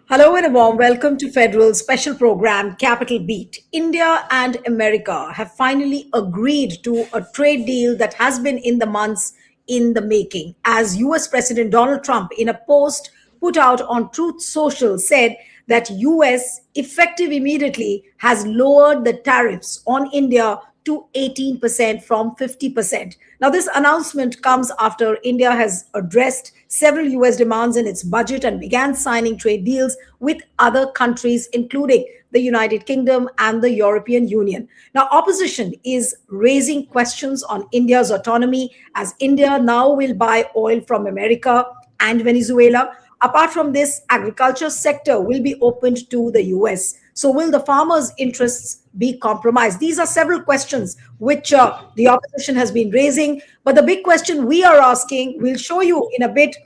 Hello and a warm welcome to Federal's special program, Capital Beat. India and America have finally agreed to a trade deal that has been in the months in the making. As US President Donald Trump, in a post put out on Truth Social, said that US, effective immediately, has lowered the tariffs on India to 18% from 50%. Now, this announcement comes after India has addressed several US demands in its budget and began signing trade deals with other countries, including the United Kingdom and the European Union. Now, opposition is raising questions on India's autonomy as India now will buy oil from America and Venezuela. Apart from this, agriculture sector will be opened to the US. So will the farmers' interests be compromised? These are several questions which the opposition has been raising. But the big question we are asking, we'll show you in a bit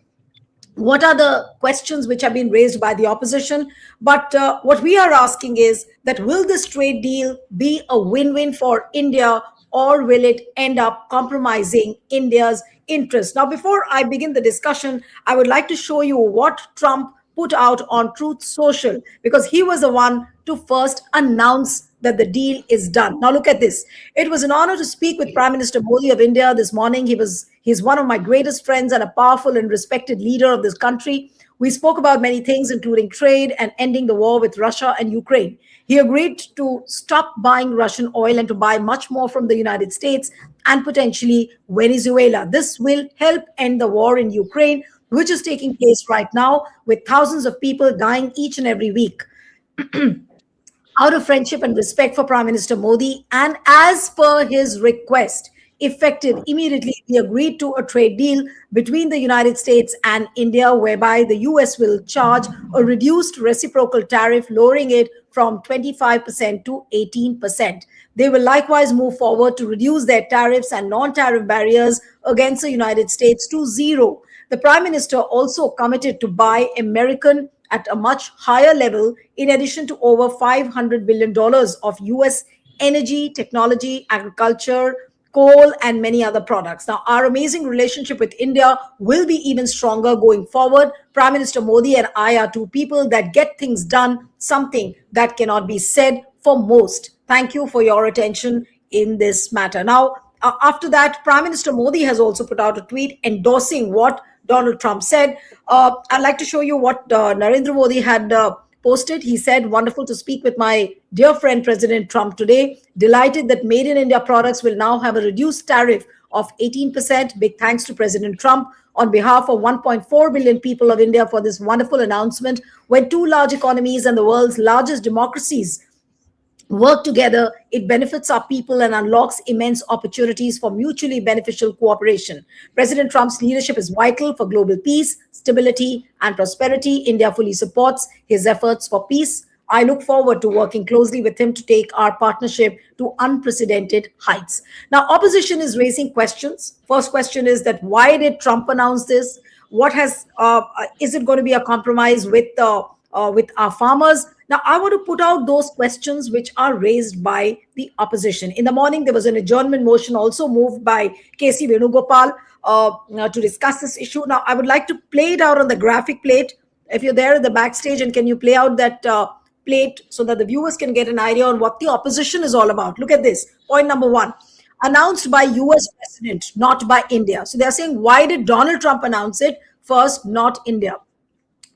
what are the questions which have been raised by the opposition. But what we are asking is that will this trade deal be a win-win for India, or will it end up compromising India's interest? Now, before I begin the discussion, I would like to show you what Trump put out on Truth Social, because he was the one to first announce that the deal is done. Now look at this. It was an honor to speak with Prime Minister Modi of India this morning. He's one of my greatest friends and a powerful and respected leader of this country. We spoke about many things, including trade and ending the war with Russia and Ukraine. He agreed to stop buying Russian oil and to buy much more from the United States and potentially Venezuela. This will help end the war in Ukraine, which is taking place right now, with thousands of people dying each and every week. Out of friendship and respect for Prime Minister Modi, and as per his request, effective immediately, he agreed to a trade deal between the United States and India, whereby the US will charge a reduced reciprocal tariff, lowering it from 25% to 18%. They will likewise move forward to reduce their tariffs and non-tariff barriers against the United States to zero. The Prime Minister also committed to buy American at a much higher level, in addition to over $500 billion of US energy, technology, agriculture, coal, and many other products. Now, our amazing relationship with India will be even stronger going forward. Prime Minister Modi and I are two people that get things done, something that cannot be said for most. Thank you for your attention in this matter. Now, after that, Prime Minister Modi has also put out a tweet endorsing what Donald Trump said. I'd like to show you what Narendra Modi had posted. He said, "Wonderful to speak with my dear friend President Trump today. Delighted that Made in India products will now have a reduced tariff of 18%. Big thanks to President Trump on behalf of 1.4 billion people of India for this wonderful announcement. When two large economies and the world's largest democracies work together, it benefits our people and unlocks immense opportunities for mutually beneficial cooperation. President Trump's leadership is vital for global peace, stability, and prosperity. India fully supports his efforts for peace. I look forward to working closely with him to take our partnership to unprecedented heights." Now, opposition is raising questions. First question is that why did Trump announce this? What has is it going to be a compromise with our farmers? Now, I want to put out those questions which are raised by the opposition. In the morning, there was an adjournment motion also moved by KC Venugopal to discuss this issue. Now, I would like to play it out on the graphic plate. If you're there at the backstage, and can you play out that plate so that the viewers can get an idea on what the opposition is all about? Look at this. Point number one. Announced by US President, not by India. So they're saying, why did Donald Trump announce it first, not India?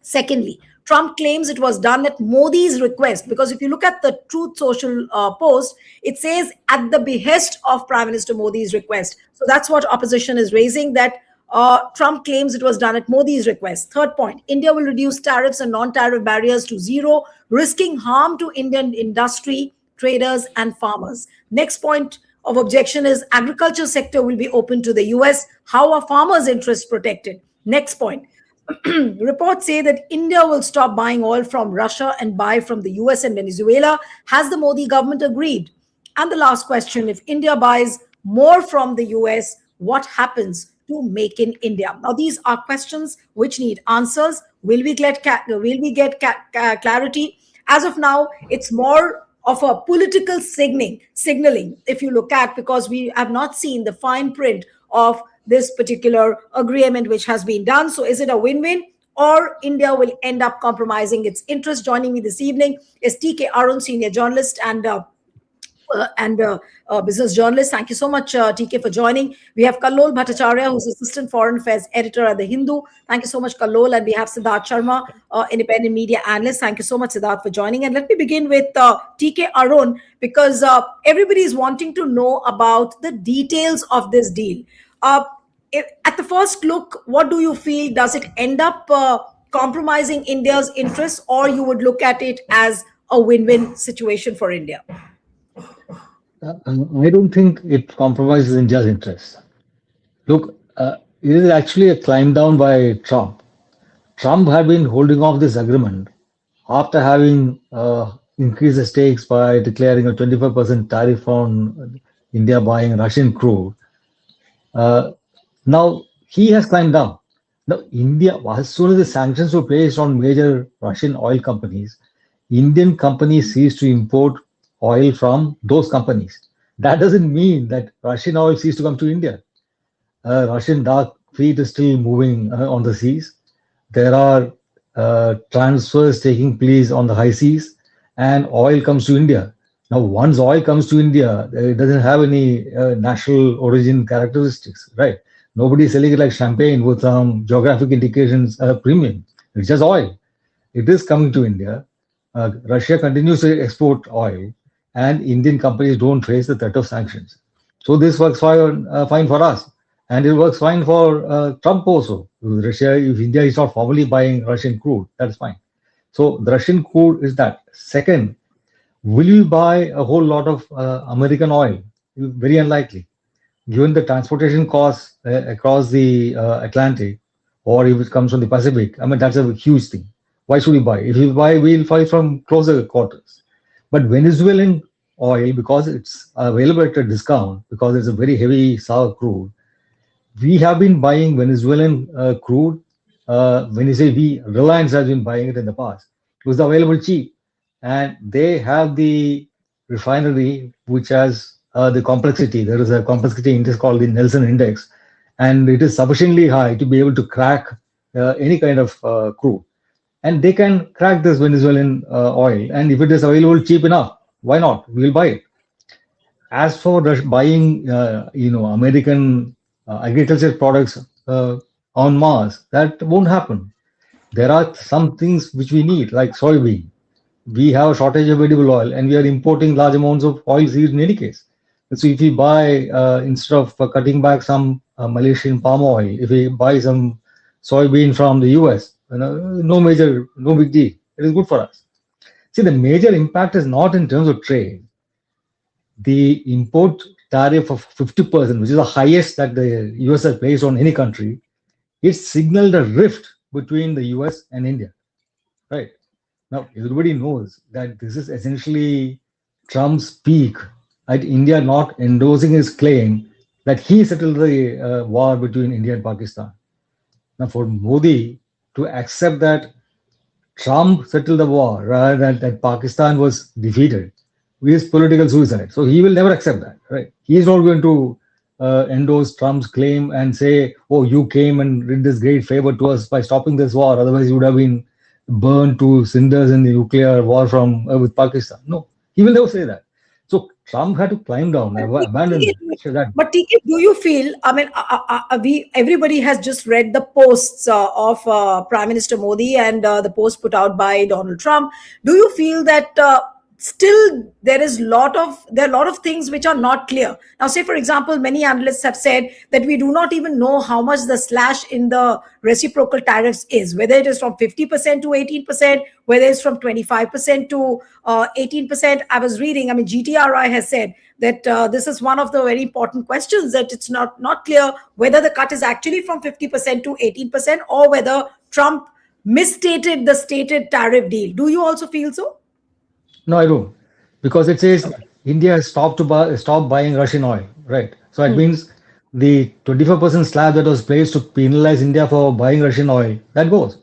Secondly, Trump claims it was done at Modi's request, because if you look at the Truth Social post, it says at the behest of Prime Minister Modi's request. So that's what opposition is raising, that Trump claims it was done at Modi's request. Third point, India will reduce tariffs and non-tariff barriers to zero, risking harm to Indian industry, traders, and farmers. Next point of objection is agriculture sector will be open to the US. How are farmers' interests protected? Next point. Reports say that India will stop buying oil from Russia and buy from the US and Venezuela. Has the Modi government agreed? And the last question, if India buys more from the US, what happens to Make in India? Now, these are questions which need answers. Will we get clarity? As of now, it's more of a political signaling, if you look at, because we have not seen the fine print of this particular agreement which has been done. So is it a win-win, or India will end up compromising its interests. Joining me this evening is TK Arun, senior journalist and business journalist. Thank you so much, TK, for joining. We have Kallol Bhattacharya, who's assistant foreign affairs editor at The Hindu. Thank you so much, Kallol. And we have Siddharth Sharma, independent media analyst. Thank you so much, Siddharth, for joining. And let me begin with TK Arun, because everybody is wanting to know about the details of this deal. At the first look, what do you feel? Does it end up compromising India's interests, or you would look at it as a win-win situation for India? I don't think it compromises India's interests. Look, it is actually a climb down by Trump. Trump had been holding off this agreement after having increased the stakes by declaring a 25% tariff on India buying Russian crude. Now he has climbed down. Now, India, as soon as the sanctions were placed on major Russian oil companies, Indian companies ceased to import oil from those companies. That doesn't mean that Russian oil ceased to come to India. Russian dark fleet is still moving on the seas. There are transfers taking place on the high seas, and oil comes to India. Now, once oil comes to India, it doesn't have any national origin characteristics, right? Nobody is selling it like champagne with some geographic indications premium. It's just oil. It is coming to India. Russia continues to export oil, and Indian companies don't face the threat of sanctions. So this works fine for us, and it works fine for Trump also. Russia, if India is not formally buying Russian crude, that's fine. So the Russian crude is that. Second, will you buy a whole lot of American oil? Very unlikely. Given the transportation costs across the Atlantic, or if it comes from the Pacific, I mean, that's a huge thing. Why should we buy? If we buy, we'll buy from closer quarters. But Venezuelan oil, because it's available at a discount, because it's a very heavy sour crude, we have been buying Venezuelan crude. When you say we, Reliance has been buying it in the past. It was available cheap. And they have the refinery, which has the complexity. There is a complexity index called the Nelson Index, and it is sufficiently high to be able to crack any kind of crude. And they can crack this Venezuelan oil. And if it is available cheap enough, why not? We'll buy it. As for buying, American agriculture products en masse, that won't happen. There are some things which we need, like soybean. We have a shortage of edible oil, and we are importing large amounts of oil seeds in any case. So if we buy, instead of cutting back some Malaysian palm oil, if we buy some soybean from the US, no big deal. It is good for us. See, the major impact is not in terms of trade. The import tariff of 50%, which is the highest that the US has placed on any country, it signaled a rift between the US and India, right? Now, everybody knows that this is essentially Trump's peak at India not endorsing his claim that he settled the war between India and Pakistan. Now, for Modi to accept that Trump settled the war rather than that Pakistan was defeated is political suicide. So he will never accept that, right? He is not going to endorse Trump's claim and say, oh, you came and did this great favor to us by stopping this war. Otherwise, you would have been burned to cinders in the nuclear war from with Pakistan. No, he will never say that. So Trump had to climb down, abandon that. But TK, do you feel? I mean, everybody has just read the posts of Prime Minister Modi and the post put out by Donald Trump. Do you feel that still there are a lot of things which are not clear? Now, say for example, many analysts have said that we do not even know how much the slash in the reciprocal tariffs is, whether it is from 50% to 18%, whether it's from 25% to 18%. I was reading, I mean, GTRI has said that this is one of the very important questions, that it's not clear whether the cut is actually from 50% to 18% or whether Trump misstated the stated tariff deal. Do you also feel so? No, I don't, because it says India has stopped buying Russian oil, right? So it means the 25% slab that was placed to penalize India for buying Russian oil, that goes.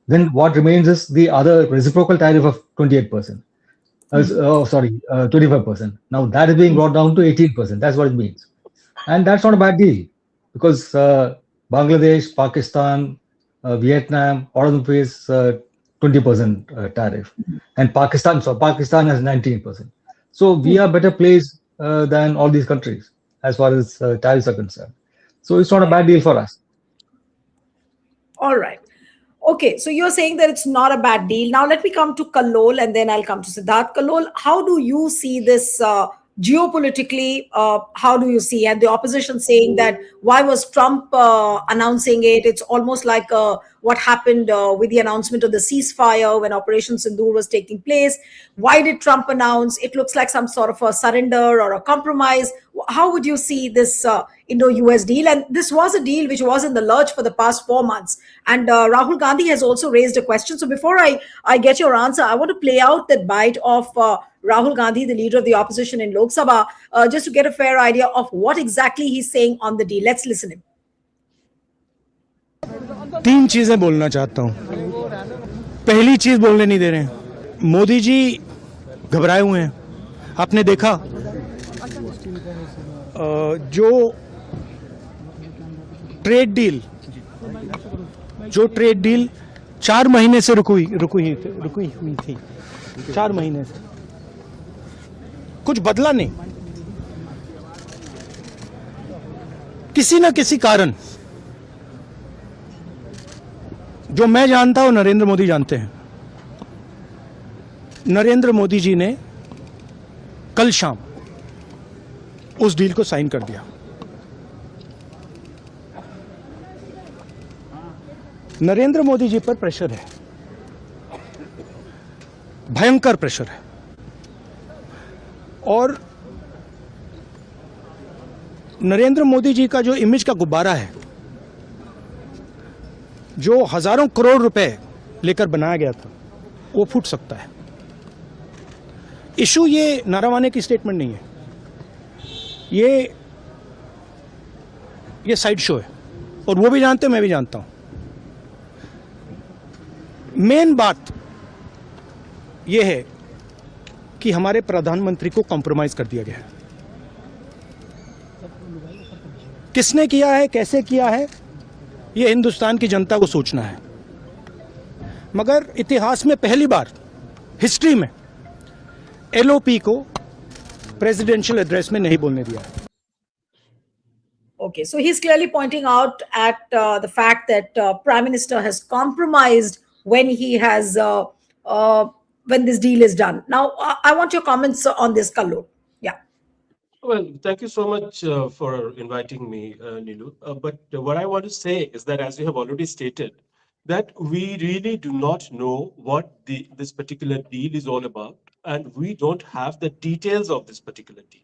Then what remains is the other reciprocal tariff of 28%. 25%. Now that is being brought down to 18%. That's what it means. And that's not a bad deal, because Bangladesh, Pakistan, Vietnam, all of them face 20% tariff, and Pakistan has 19%. So we are better placed than all these countries as far as tariffs are concerned. So it's not a Right. bad deal for us. All right. Okay, so you're saying that it's not a bad deal. Now let me come to Kalol and then I'll come to Siddharth. Kalol, how do you see this geopolitically? How do you see? And the opposition saying that why was Trump announcing it? It's almost like what happened with the announcement of the ceasefire when Operation Sindoor was taking place. Why did Trump announce? It looks like some sort of a surrender or a compromise. How would you see this Indo-US deal? And this was a deal which was in the lurch for the past 4 months. And Rahul Gandhi has also raised a question. So before I get your answer, I want to play out that bite of Rahul Gandhi, the leader of the opposition in Lok Sabha, just to get a fair idea of what exactly he's saying on the deal. Let's listen him. तीन चीजें बोलना चाहता हूं. पहली चीज बोलने नहीं दे रहे हैं. मोदी जी घबराए हुए हैं. आपने देखा जो ट्रेड डील 4 महीने से रुकी हुई थी. 4 महीने से कुछ बदला नहीं. किसी न किसी कारण जो मैं जानता हूं नरेंद्र मोदी जानते हैं. नरेंद्र मोदी जी ने कल शाम उस डील को साइन कर दिया. नरेंद्र मोदी जी पर प्रेशर है, भयंकर प्रेशर है. और नरेंद्र मोदी जी का जो इमेज का गुब्बारा है, जो हजारों करोड़ रुपए लेकर बनाया गया था, वो फूट सकता है. इशू ये नारावाने की स्टेटमेंट नहीं है, ये साइड शो है. और वो भी जानते हैं, मैं भी जानता हूं. मेन बात यह है कि हमारे प्रधानमंत्री को कॉम्प्रोमाइज कर दिया गया है. किसने किया है, कैसे किया है, यह हिंदुस्तान की जनता को सोचना है. मगर इतिहास में पहली बार हिस्ट्री में एलओपी को प्रेसिडेंशियल एड्रेस में नहीं बोलने दिया. Okay, so he's clearly pointing out at the fact that Prime Minister has compromised when he has when this deal is done. Now, I want your comments on this, Kallu. Yeah. Well, thank you so much for inviting me, Nilu. But what I want to say is that, as you have already stated, that we really do not know what this particular deal is all about, and we don't have the details of this particular deal.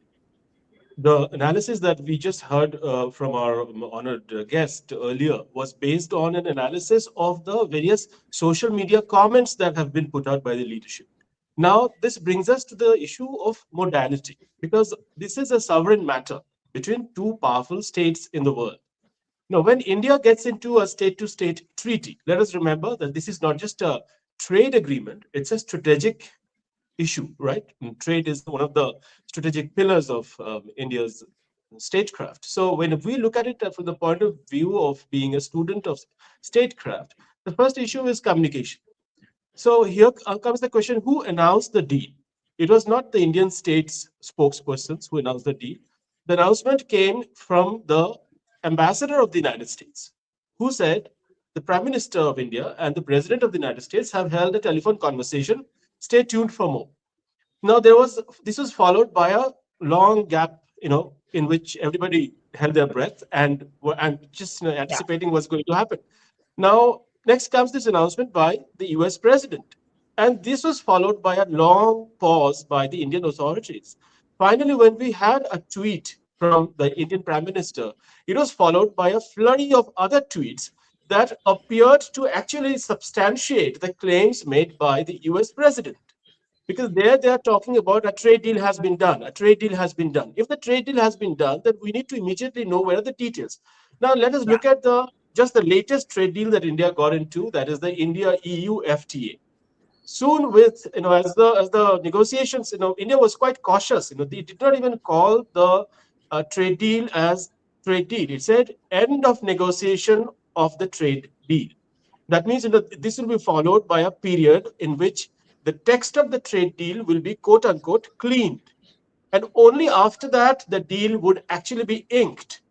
The analysis that we just heard from our honored guest earlier was based on an analysis of the various social media comments that have been put out by the leadership. Now, this brings us to the issue of modality, because this is a sovereign matter between two powerful states in the world. Now, when India gets into a state-to-state treaty, let us remember that this is not just a trade agreement, it's a strategic issue, right? And trade is one of the strategic pillars of India's statecraft. So when we look at it from the point of view of being a student of statecraft, the first issue is communication. So here comes the question, who announced the deal? It was not the Indian state's spokespersons who announced the deal. The announcement came from the ambassador of the United States, who said the Prime Minister of India and the President of the United States have held a telephone conversation. Stay tuned for more. Now, this was followed by a long gap, in which everybody held their breath and just anticipating what's going to happen. Now, next comes this announcement by the US President. And this was followed by a long pause by the Indian authorities. Finally, when we had a tweet from the Indian Prime Minister, it was followed by a flurry of other tweets that appeared to actually substantiate the claims made by the US President. Because there they are talking about a trade deal has been done. A trade deal has been done. If the trade deal has been done, then we need to immediately know where are the details. Now, let us look at just the latest trade deal that India got into, that is the India-EU FTA. Soon with, as the negotiations, India was quite cautious. They did not even call the trade deal as trade deal. It said end of negotiation of the trade deal. That means this will be followed by a period in which the text of the trade deal will be quote unquote cleaned. And only after that, the deal would actually be inked.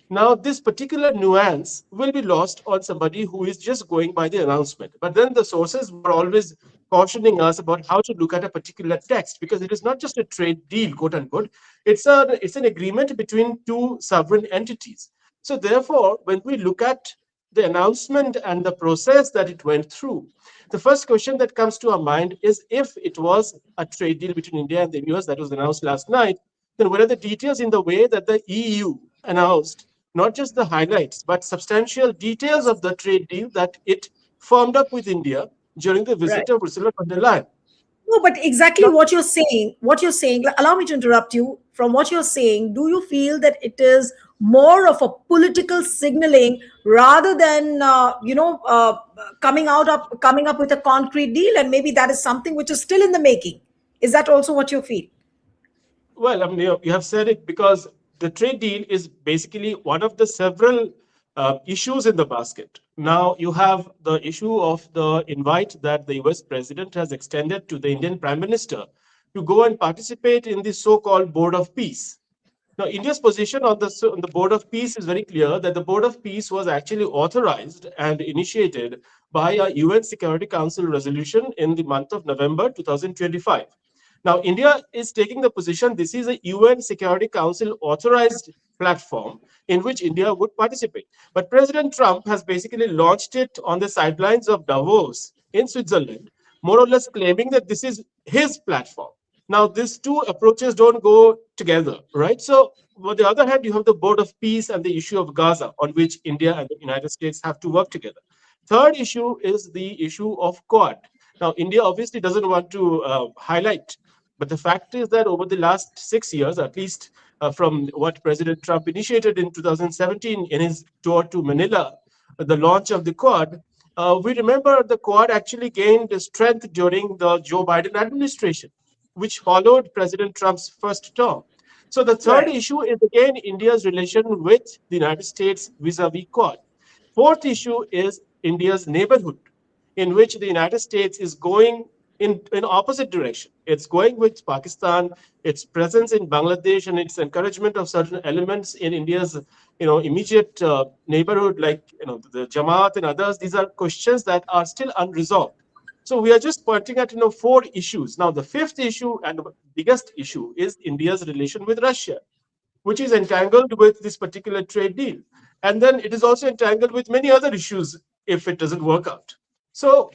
Now, this particular nuance will be lost on somebody who is just going by the announcement. But then the sources were always cautioning us about how to look at a particular text, because it is not just a trade deal, quote unquote. It's an agreement between two sovereign entities. So therefore, when we look at the announcement and the process that it went through, the first question that comes to our mind is, if it was a trade deal between India and the US that was announced last night, then what are the details in the way that the EU announced not just the highlights, but substantial details of the trade deal that it firmed up with India during the Right. visit of Ursula von der Leyen? No, but exactly Now, what you're saying, allow me to interrupt you. From what you're saying, do you feel that it is more of a political signaling rather than, coming up with a concrete deal? And maybe that is something which is still in the making. Is that also what you feel? well, I mean, you have said it, because the trade deal is basically one of the several issues in the basket. Now, you have the issue of the invite that the US president has extended to the Indian Prime Minister to go and participate in the so called Board of Peace. Now, India's position on the Board of Peace is very clear, that the Board of Peace was actually authorized and initiated by a UN Security Council resolution in the month of November 2025. Now, India is taking the position this is a UN Security Council authorized platform in which India would participate. But President Trump has basically launched it on the sidelines of Davos in Switzerland, more or less claiming that this is his platform. Now, these two approaches don't go together, right? So, on the other hand, you have the Board of Peace and the issue of Gaza, on which India and the United States have to work together. Third issue is the issue of Quad. Now, India obviously doesn't want to highlight, but the fact is that over the last 6 years, at least from what President Trump initiated in 2017 in his tour to Manila, the launch of the Quad, we remember the Quad actually gained strength during the Joe Biden administration, which followed President Trump's first term. So the third Right. issue is again India's relation with the United States vis-a-vis Quad. Fourth issue is India's neighborhood, in which the United States is going in opposite direction. It's going with Pakistan, its presence in Bangladesh, and its encouragement of certain elements in India's immediate neighborhood, like the Jamaat and others. These are questions that are still unresolved. So we are just pointing at four issues. Now the fifth issue and the biggest issue is India's relation with Russia, which is entangled with this particular trade deal. And then it is also entangled with many other issues if it doesn't work out. So,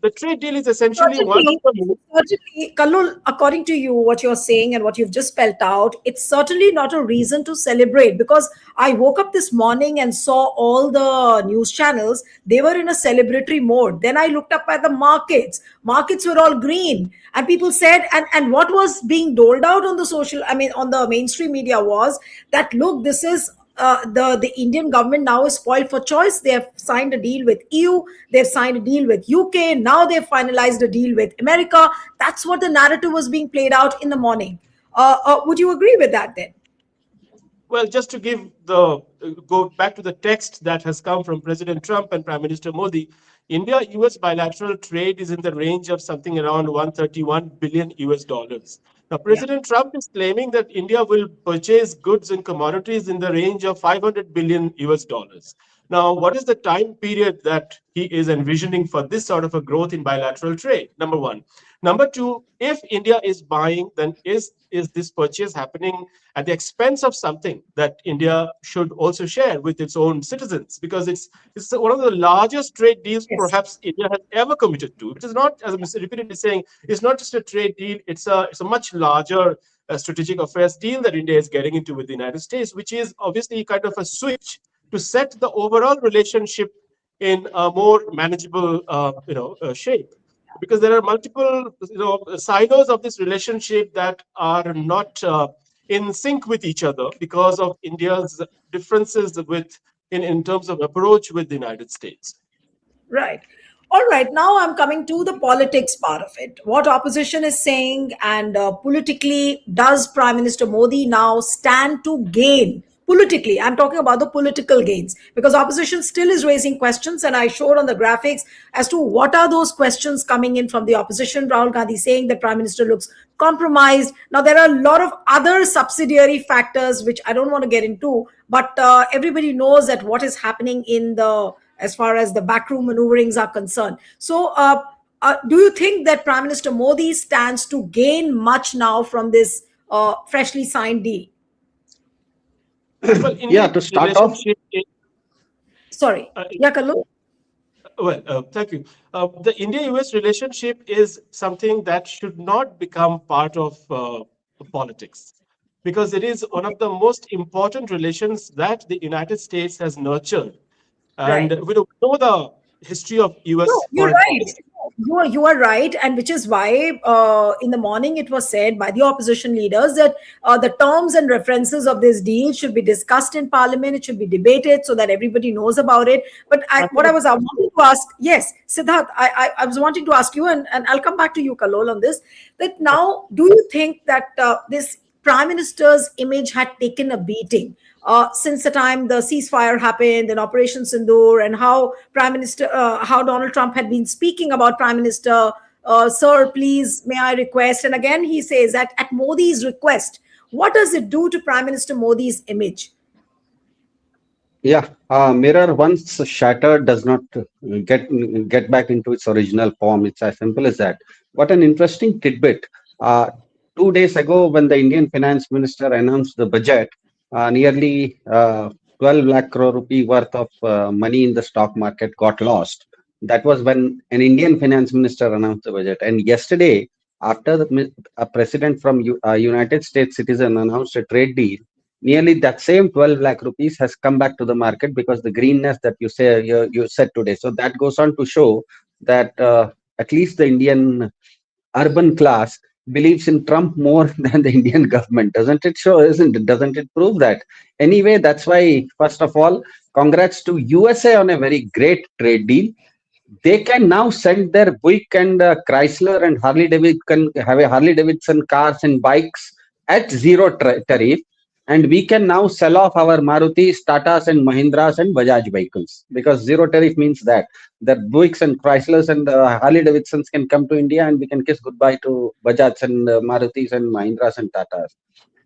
the trade deal is essentially one of Certainly, the. certainly, Kallol, according to you, what you're saying and what you've just spelled out, it's certainly not a reason to celebrate, because I woke up this morning and saw all the news channels. They were in a celebratory mode. Then I looked up at the markets. Markets were all green. And people said, and what was being doled out on the on the mainstream media was that, look, this is the Indian government now is spoiled for choice. They have signed a deal with EU, they've signed a deal with UK, now they've finalized a deal with America. That's what the narrative was being played out in the morning. Would you agree with that then? Well, just to go back to the text that has come from President Trump and Prime Minister Modi, India-US bilateral trade is in the range of something around 131 billion US dollars. Now, Yeah. President Trump is claiming that India will purchase goods and commodities in the range of 500 billion US dollars. Now, what is the time period that he is envisioning for this sort of a growth in bilateral trade? Number one. Number two, if India is buying, then is this purchase happening at the expense of something that India should also share with its own citizens? Because it's one of the largest trade deals Yes. perhaps India has ever committed to. It is not, as Mr. repeatedly saying, it's not just a trade deal, it's a much larger strategic affairs deal that India is getting into with the United States, which is obviously kind of a switch to set the overall relationship in a more manageable shape, because there are multiple silos of this relationship that are not in sync with each other because of India's differences in terms of approach with the United States. Right. All right. Now I'm coming to the politics part of it. What opposition is saying, and politically, does Prime Minister Modi now stand to gain politically. I'm talking about the political gains, because opposition still is raising questions, and I showed on the graphics as to what are those questions coming in from the opposition. Rahul Gandhi saying that Prime Minister looks compromised. Now there are a lot of other subsidiary factors which I don't want to get into, but everybody knows that what is happening in the, as far as the backroom maneuverings are concerned. So do you think that Prime Minister Modi stands to gain much now from this freshly signed deal? Well, Yeah, Indian to start off, relationship. Sorry. Yeah, Kallu? Well, thank you. The India-US relationship is something that should not become part of politics, because it is one of the most important relations that the United States has nurtured. And Right. we don't know the history of No, US you're foreign right. policy. You are right, and which is why in the morning it was said by the opposition leaders that the terms and references of this deal should be discussed in Parliament. It should be debated so that everybody knows about it. But what I Absolutely. was wanting to ask, yes, Siddharth, I was wanting to ask you, and I'll come back to you, Kalol, on this. That now, do you think that this Prime Minister's image had taken a beating since the time the ceasefire happened and Operation Sindoor, and how Donald Trump had been speaking about Prime Minister, sir, please, may I request? And again, he says that at Modi's request, what does it do to Prime Minister Modi's image? yeah, mirror once shattered does not get get back into its original form. It's as simple as that. What an interesting tidbit. Uh, 2 days ago, when the Indian finance minister announced the budget, nearly 12 lakh crore rupee worth of money in the stock market got lost. That was when an Indian finance minister announced the budget. And yesterday, after a president from United States citizen announced a trade deal, nearly that same 12 lakh rupees has come back to the market because the greenness that you said today. So that goes on to show that at least the Indian urban class believes in Trump more than the Indian government. Doesn't it show? Isn't it? Doesn't it prove that? Anyway, that's why, first of all, congrats to USA on a very great trade deal. They can now send their Buick and Chrysler and Harley Davidson, can have a Harley Davidson cars and bikes at zero tariff, and we can now sell off our Marutis, Tatas, and Mahindras and Bajaj vehicles, because zero tariff means that the Buicks and Chryslers and Harley Davidsons can come to India, and we can kiss goodbye to Bajaj and Marutis and Mahindras and Tatas.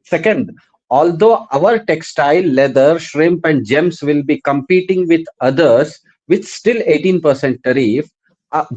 Second, although our textile, leather, shrimp, and gems will be competing with others with still 18% tariff,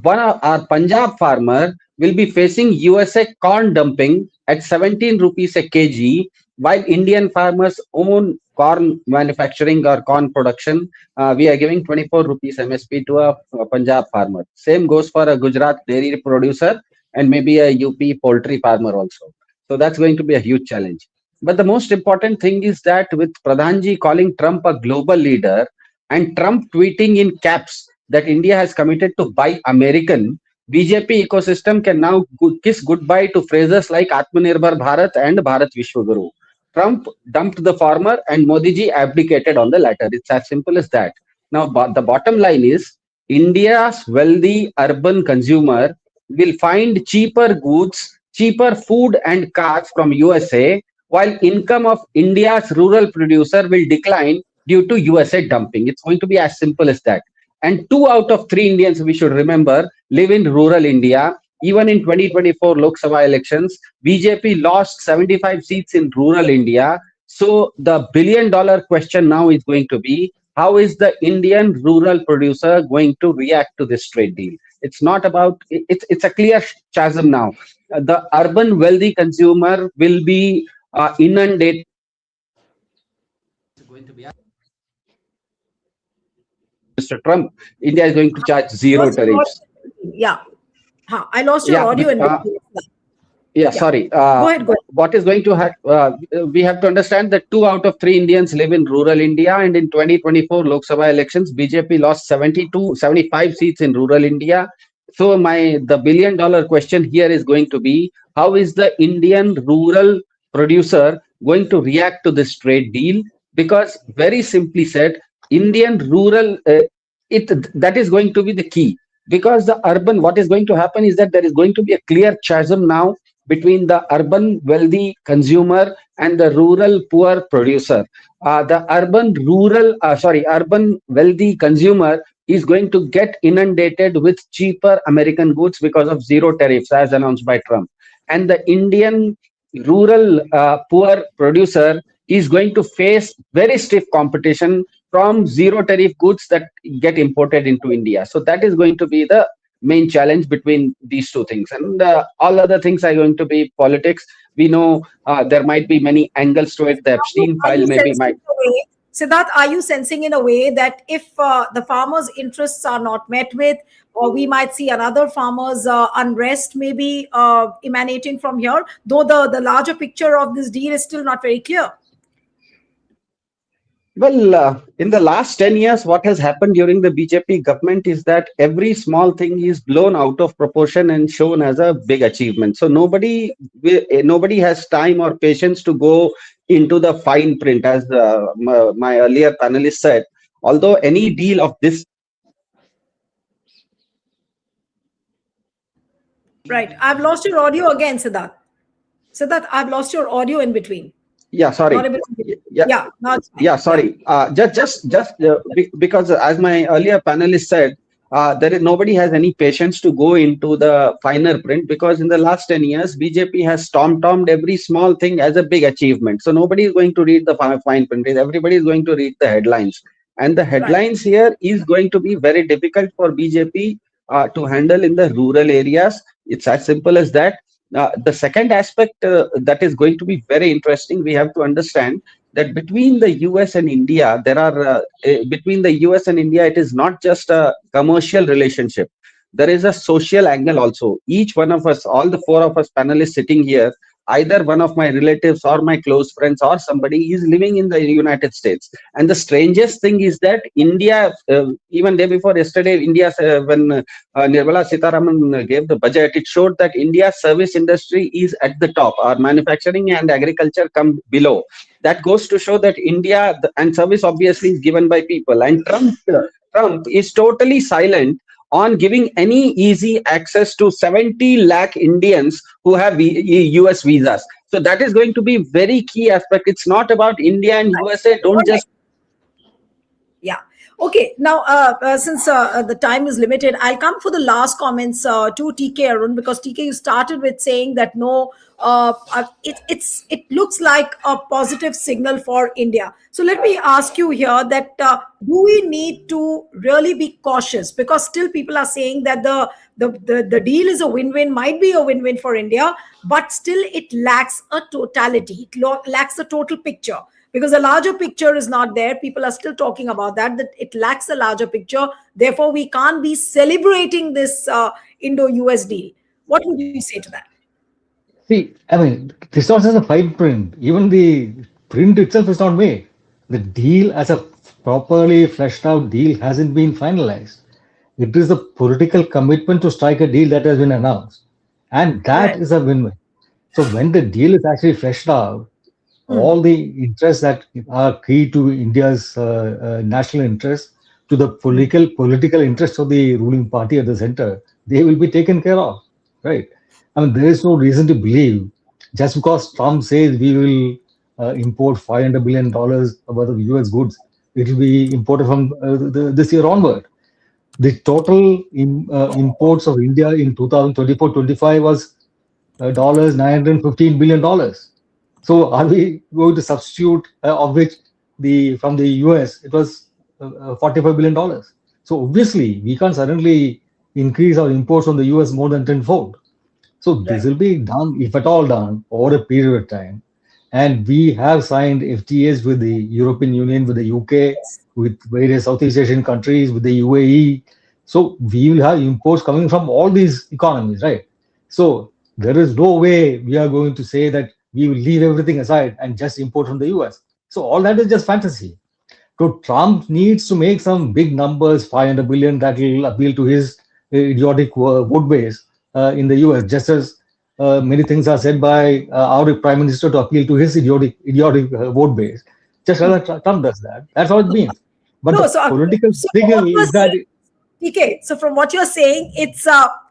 one of our Punjab farmer will be facing USA corn dumping at 17 rupees a kg, while Indian farmers own corn manufacturing or corn production. We are giving 24 rupees MSP to a Punjab farmer. Same goes for a Gujarat dairy producer and maybe a UP poultry farmer also. So that's going to be a huge challenge. But the most important thing is that with Pradhanji calling Trump a global leader and Trump tweeting in caps that India has committed to buy American, BJP ecosystem can now kiss goodbye to phrases like Atmanirbhar Bharat and Bharat Vishwaguru. Trump dumped the former and Modi ji abdicated on the latter. It's as simple as that. Now, the bottom line is India's wealthy urban consumer will find cheaper goods, cheaper food and cars from USA, while income of India's rural producer will decline due to USA dumping. It's going to be as simple as that. And 2 out of 3 Indians, we should remember, live in rural India. Even in 2024 Lok Sabha elections, BJP lost 75 seats in rural India. So the billion-dollar question now is going to be, how is the Indian rural producer going to react to this trade deal? It's not about, it's a clear chasm now. The urban wealthy consumer will be inundated. Mr. Trump, India is going to charge zero Lost your tariffs. audio. Yeah. I lost your Yeah, audio in between. yeah, sorry. Go ahead. What is going to happen? We have to understand that 2 out of 3 Indians live in rural India, and in 2024 Lok Sabha elections, BJP lost 75 seats in rural India. So the billion-dollar question here is going to be, how is the Indian rural producer going to react to this trade deal? Because very simply said, Indian rural, that is going to be the key. Because the urban, what is going to happen is that there is going to be a clear chasm now between the urban wealthy consumer and the rural poor producer. Urban wealthy consumer is going to get inundated with cheaper American goods because of zero tariffs as announced by Trump. And the Indian rural poor producer is going to face very stiff competition from zero tariff goods that get imported into India. So that is going to be the main challenge between these two things. And all other things are going to be politics. We know there might be many angles to it. The Epstein Are file you maybe sensing might. in a way, Siddharth, are you sensing in a way that if the farmers' interests are not met with, or we might see another farmers' unrest maybe emanating from here, though the larger picture of this deal is still not very clear? Well, in the last 10 years, what has happened during the BJP government is that every small thing is blown out of proportion and shown as a big achievement. So nobody has time or patience to go into the fine print, as my earlier panelist said. Although any deal of this, Right. I've lost your audio again, Siddharth. Siddharth, I've lost your audio in between. yeah, Not sorry, able to. yeah, Yeah, now it's fine. yeah, Yeah. sorry. Because as my earlier panelist said, nobody has any patience to go into the finer print, because in the last 10 years, BJP has stormed every small thing as a big achievement. So nobody is going to read the fine print. Everybody is going to read the headlines. And the Right. headlines here is going to be very difficult for BJP to handle in the rural areas. It's as simple as that. The second aspect that is going to be very interesting, we have to understand that between the US and India, between the US and India, it is not just a commercial relationship. There is a social angle also. Each one of us, all the four of us panelists sitting here, either one of my relatives or my close friends or somebody is living in the United States. And the strangest thing is that India, even day before yesterday, India, when Nirmala Sitharaman gave the budget, it showed that India's service industry is at the top. Our manufacturing and agriculture come below. That goes to show that India and service obviously is given by people. And Trump is totally silent on giving any easy access to 70 lakh Indians who have US visas. So that is going to be very key aspect. It's not about India and USA. Don't just. Yeah. Okay. Now, since the time is limited, I'll come for the last comments to TK Arun, because TK, you started with saying that no, it looks like a positive signal for India. So let me ask you here that do we need to really be cautious, because still people are saying that the deal is a win-win, might be a win-win for India, but still it lacks a totality. It lacks the total picture, because the larger picture is not there. People are still talking about that it lacks a larger picture. Therefore, we can't be celebrating this Indo-US deal. What would you say to that? See, I mean, this not just a fine print. Even the print itself is not made. The deal as a properly fleshed out deal hasn't been finalized. It is the political commitment to strike a deal that has been announced. And that Right. is a win-win. So when the deal is actually fleshed out, all the interests that are key to India's national interests, to the political interests of the ruling party at the center, they will be taken care of, right? I mean, there is no reason to believe just because Trump says we will import $500 billion worth of US goods, it will be imported from this year onward. The total imports of India in 2024-25 was dollars $915 billion. So are we going to substitute of which the from the US it was $45 billion? So obviously we can't suddenly increase our imports from the US more than tenfold. So this Right. will be done, if at all done, over a period of time. And we have signed FTAs with the European Union, with the UK, with various Southeast Asian countries, with the UAE. So we will have imports coming from all these economies, right? So there is no way we are going to say that we will leave everything aside and just import from the US. So all that is just fantasy. So Trump needs to make some big numbers, 500 billion, that will appeal to his idiotic vote base in the US, just as many things are said by our prime minister to appeal to his idiotic vote base. Just as Trump does that. That's all it means. But No, the political so from signal what you're is that saying, TK, so from what you're saying,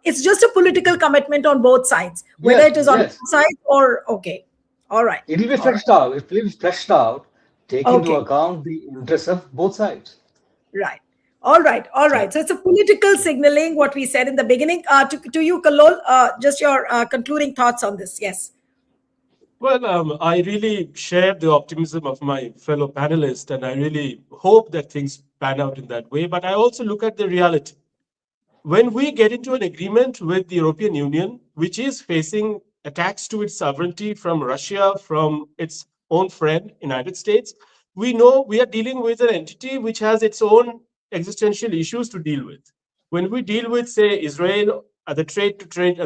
it's just a political commitment on both sides, whether Yes, it is on yes. one side or okay. All right. It will be All right. fleshed out. It will be fleshed out, take into Okay. account the interests of both sides. Right. All right. All right. So it's a political signaling, what we said in the beginning. To you, Kalol, just your concluding thoughts on this. Yes. Well, I really share the optimism of my fellow panelists, and I really hope that things pan out in that way. But I also look at the reality. When we get into an agreement with the European Union, which is facing attacks to its sovereignty from Russia, from its own friend, United States, we know we are dealing with an entity which has its own existential issues to deal with. When we deal with, say, Israel at the trade to trade,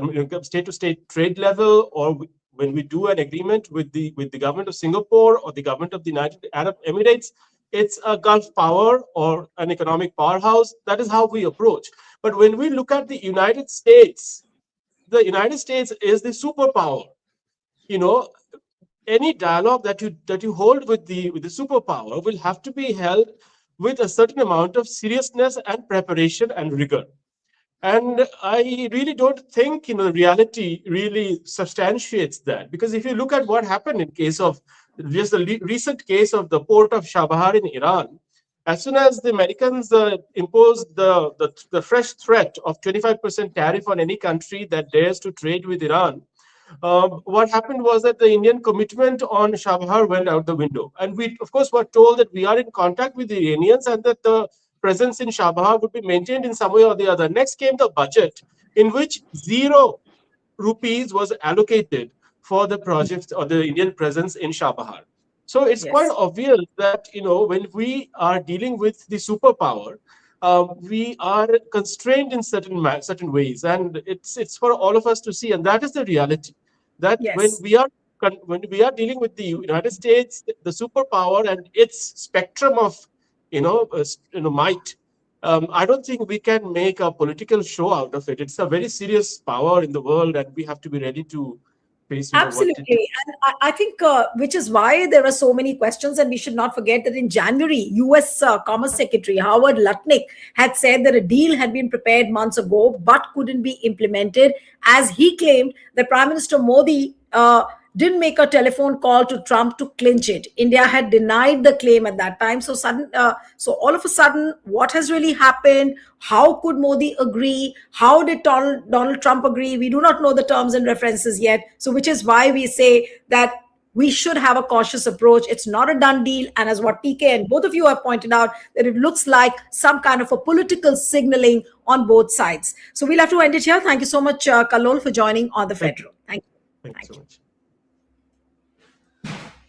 state to state trade level, or when we do an agreement with the government of Singapore or the government of the United Arab Emirates, it's a Gulf power or an economic powerhouse. That is how we approach. But when we look at the United States is the superpower. You know, any dialogue that you hold with the superpower will have to be held with a certain amount of seriousness and preparation and rigor. And I really don't think, reality really substantiates that. Because if you look at what happened in case of just the recent case of the port of Chabahar in Iran, as soon as the Americans imposed the fresh threat of 25% tariff on any country that dares to trade with Iran, what happened was that the Indian commitment on Chabahar went out the window. And we, of course, were told that we are in contact with the Iranians and that the presence in Chabahar would be maintained in some way or the other. Next came the budget, in which 0 rupees was allocated for the project or the Indian presence in Chabahar. So it's quite Yes. obvious that, when we are dealing with the superpower, we are constrained in certain ways, and it's for all of us to see, and that is the reality. That Yes. when we are dealing with the United States, the superpower and its spectrum of might, I don't think we can make a political show out of it. It's a very serious power in the world, and we have to be ready to face what it. Absolutely. And I think, which is why there are so many questions. And we should not forget that in January, US Commerce Secretary Howard Lutnick had said that a deal had been prepared months ago, but couldn't be implemented, as he claimed that Prime Minister Modi didn't make a telephone call to Trump to clinch it. India had denied the claim at that time. So all of a sudden, what has really happened? How could Modi agree? How did Donald Trump agree? We do not know the terms and references yet. So which is why we say that we should have a cautious approach. It's not a done deal. And as what TK and both of you have pointed out, that it looks like some kind of a political signaling on both sides. So we'll have to end it here. Thank you so much, Kalol, for joining on the Thank you. Federal. Thank you. Thank you so much.